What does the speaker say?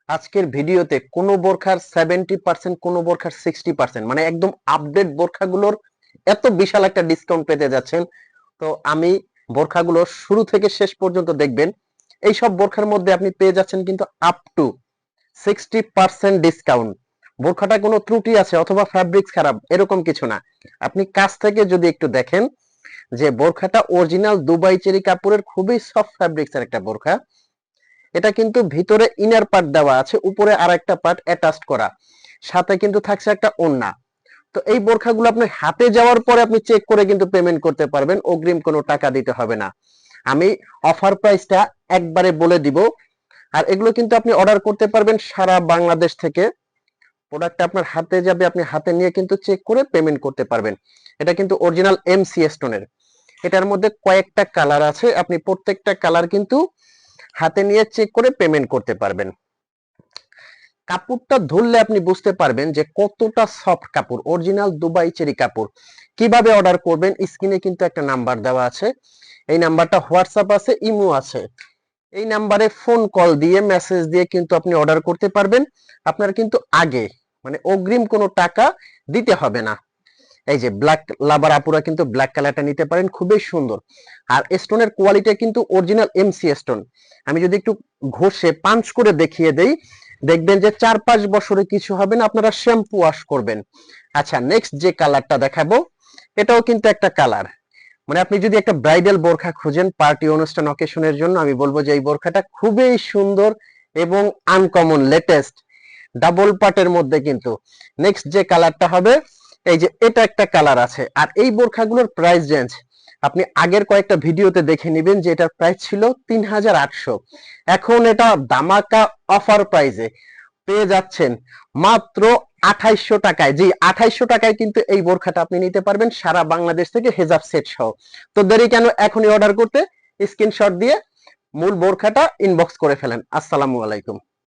আজকের ভিডিওতে কোন বোরখার 70%, কোন বোরখার 60%, মানে একদম আপডেট বোরখাগুলোর এত বিশাল একটা ডিসকাউন্ট পেতে যাচ্ছেন। তো আমি বোরখাগুলো শুরু থেকে শেষ পর্যন্ত দেখবেন। এই সব বোরখার মধ্যে আপনি পেয়ে যাচ্ছেন কিন্তু আপ টু 60% ডিসকাউন্ট। বোরখাটা কোনো ত্রুটি আছে অথবা ফ্যাব্রিক্স খারাপ এরকম কিছু না। আপনি কাছ থেকে যদি একটু দেখেন যে বোরখাটা অরিজিনাল দুবাই চেরি কাপড়ের খুবই সফট ফ্যাব্রিক্সের একটা বোরখা। এটা কিন্তু ভিতরে ইনার পার্ট দেওয়া আছে, উপরে আরেকটা পার্ট অ্যাটাচড করা, সাথে কিন্তু থাকছে একটা ওড়না। তো এই বোরখাগুলো আপনি হাতে যাওয়ার পরে আপনি চেক করে কিন্তু পেমেন্ট করতে পারবেন, অগ্রিম কোনো টাকা দিতে হবে না। আমি অফার প্রাইসটা একবারে বলে দিব। আর এগুলো কিন্তু আপনি অর্ডার করতে পারবেন সারা বাংলাদেশ থেকে। প্রোডাক্টটা আপনার হাতে যাবে, আপনি হাতে নিয়ে কিন্তু চেক করে পেমেন্ট করতে পারবেন। এটা কিন্তু অরিজিনাল এমসি স্টোনের। এটার মধ্যে কয়েকটা কালার আছে, আপনি প্রত্যেকটা কালার কিন্তু হাতে নিয়ে চেক করে পেমেন্ট করতে পারবেন। কাপড়টা ধরলে আপনি বুঝতে পারবেন যে কতটা সফট কাপড়, অরিজিনাল দুবাই চেরি কাপড়। কিভাবে অর্ডার করবেন, স্ক্রিনে কিন্তু একটা নাম্বার দেওয়া আছে। এই নাম্বারটা হোয়াটসঅ্যাপ আছে, ইমো আছে। এই নাম্বারে ফোন কল দিয়ে মেসেজ দিয়ে কিন্তু আপনি অর্ডার করতে পারবেন। আপনার কিন্তু আগে মানে অগ্রিম কোনো টাকা দিতে হবে না। এই যে ব্ল্যাক লাভার আপুরা কিন্তু ব্ল্যাক কালারটা নিতে পারেন, খুবই সুন্দর। আর স্টোনের কোয়ালিটি কিন্তু অরিজিনাল এমসি স্টোন। আমি যদি একটু ঘষে পাঞ্চ করে দেখিয়ে দেই, দেখবেন যে 4-5 বছরে কিছু হবে না, আপনারা শ্যাম্পু ওয়াশ করবেন। আচ্ছা, নেক্সট যে কালারটা দেখাবো, এটাও কিন্তু একটা কালার। মানে আপনি যদি একটা ব্রাইডাল বোরখা খুঁজেন পার্টি অনুষ্ঠান অকেশনের জন্য, আমি বলবো যে এই বোরখাটা খুবই সুন্দর এবং আনকমন, লেটেস্ট, ডাবল পার্টের মধ্যে কিন্তু। নেক্সট যে কালারটা হবে, এই যে এটা একটা কালার আছে। আর এই বোরখাগুলোর প্রাইস রেঞ্জ আপনি আগের কয়েকটা ভিডিওতে দেখে নেবেন যে এটার প্রাইস ছিল 3800। এখন এটা দামাকা অফার প্রাইসে পেয়ে যাচ্ছেন মাত্র 2800 টাকায়। জি, 2800 টাকায় কিন্তু এই বোরখাটা আপনি নিতে পারবেন সারা বাংলাদেশ থেকে, হেজাব সেট সহ। তো দেরি কেন, এখনই অর্ডার করতে স্ক্রিনশট দিয়ে মূল বোরখাটা ইনবক্স করে ফেলেন। আসসালামু আলাইকুম।